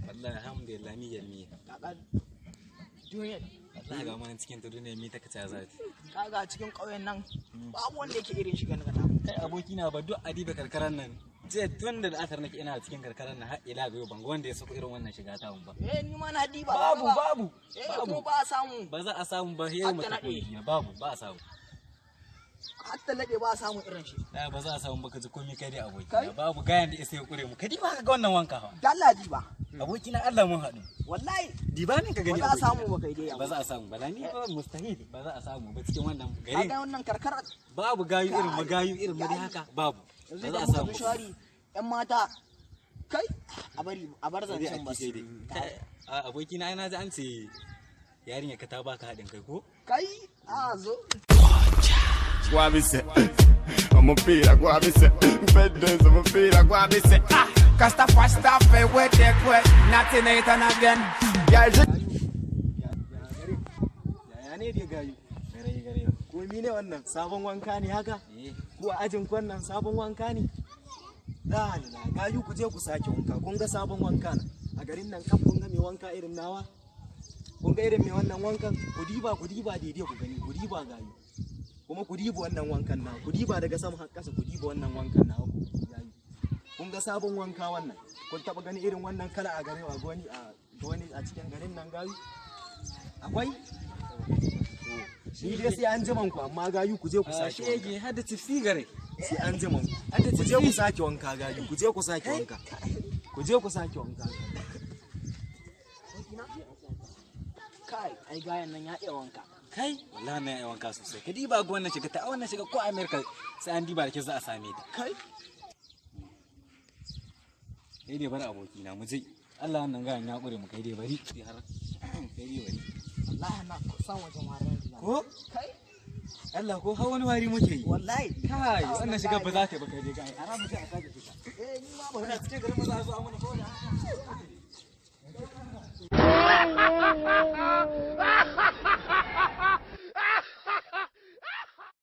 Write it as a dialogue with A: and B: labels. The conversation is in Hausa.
A: wallahi alhamdulillah ni yanni
B: kaga duniya
A: wallahi ga mun cikin ta duniya mi ta kace zai
B: kaga cikin ƙauyen nan babu wanda yake irin shi ganin ka
A: kai abokina ba duk adiba karkaran nan je tun da asar nake ina cikin karkaran nan har ila ga ban ga wanda ya sako irin wannan shiga ta mun ba
B: ni ma na diba
A: babu
B: kuma ba a samu
A: ba za a samu ba sai mu tafi babu ba a samu
B: hatta lade ba a samu irin shi
A: ba za a samu ba ka ji komai kai dai abokina babu gayan da sai ya kure mu ka diba ka ga wannan wanka fa
B: dalla diba
A: abokina Allah mun haɗu
B: wallahi
A: diba ne ka gani
B: ba za a samu ba kai dai
A: ba za a samu ba ni ba mustahil ba za a samu ba cikin wannan gari
B: kaga wannan karkara
A: babu gayu irin mu dai haka babu ba za a samu
B: shari yan mata kai a bar zancen ba
A: sai dai abokina ai na ji an ce yarinya ka ta baka haɗin kai ko
B: kai a zo
C: Guavise, I'm a feel like Guavise, bedrooms, I'm a feel like Guavise. Cause the first stuff I wait, nothing ain't on again.
B: ya ne dai gayu
A: gare
B: ko ne wannan sabon wanka ne haka ko ajin wannan sabon wanka ne la gayu ku je ku sake wanka kun ga sabon wanka na a garin nan kan kun ga mai wanka irin nawa kun ga irin mai wannan wankan ku diba daidai ku gani ku diba gayu kuma ku diba wannan wankan na ku diba daga sama har kasa ku diba wannan wankan na ku gayu kun ga sabon wanka wannan kun taba gani irin wannan kala a garin wani a cikin garin nan gayu akwai ni dai sai an jiman ku amma gayu ku je ku sake wanka
A: shege hada tifsi gare
B: sai an jiman ku ku je ku sake wanka gayu ku je ku sake wanka ku je ku sake wanka kai ai gayan nan ya iya wanka
A: kai wallahi na yi wanka sosai ka diba ga wannan shiga ta wannan shiga ko America sai an diba da ke za a same ta
B: kai
A: dai bar abokina mu je Allah wannan gayan ya kure mu kai dai bari har kai dai bari
B: wallahi na san wajen warin
A: ko
B: kai
A: Allah ko har wani wari muke yi
B: wallahi
A: kai wannan shiga ba za ta ba kai dai gayan ara mu je a sake shiga
B: ni ma ba
A: muna cikin garin maza a zo a mana ko da haka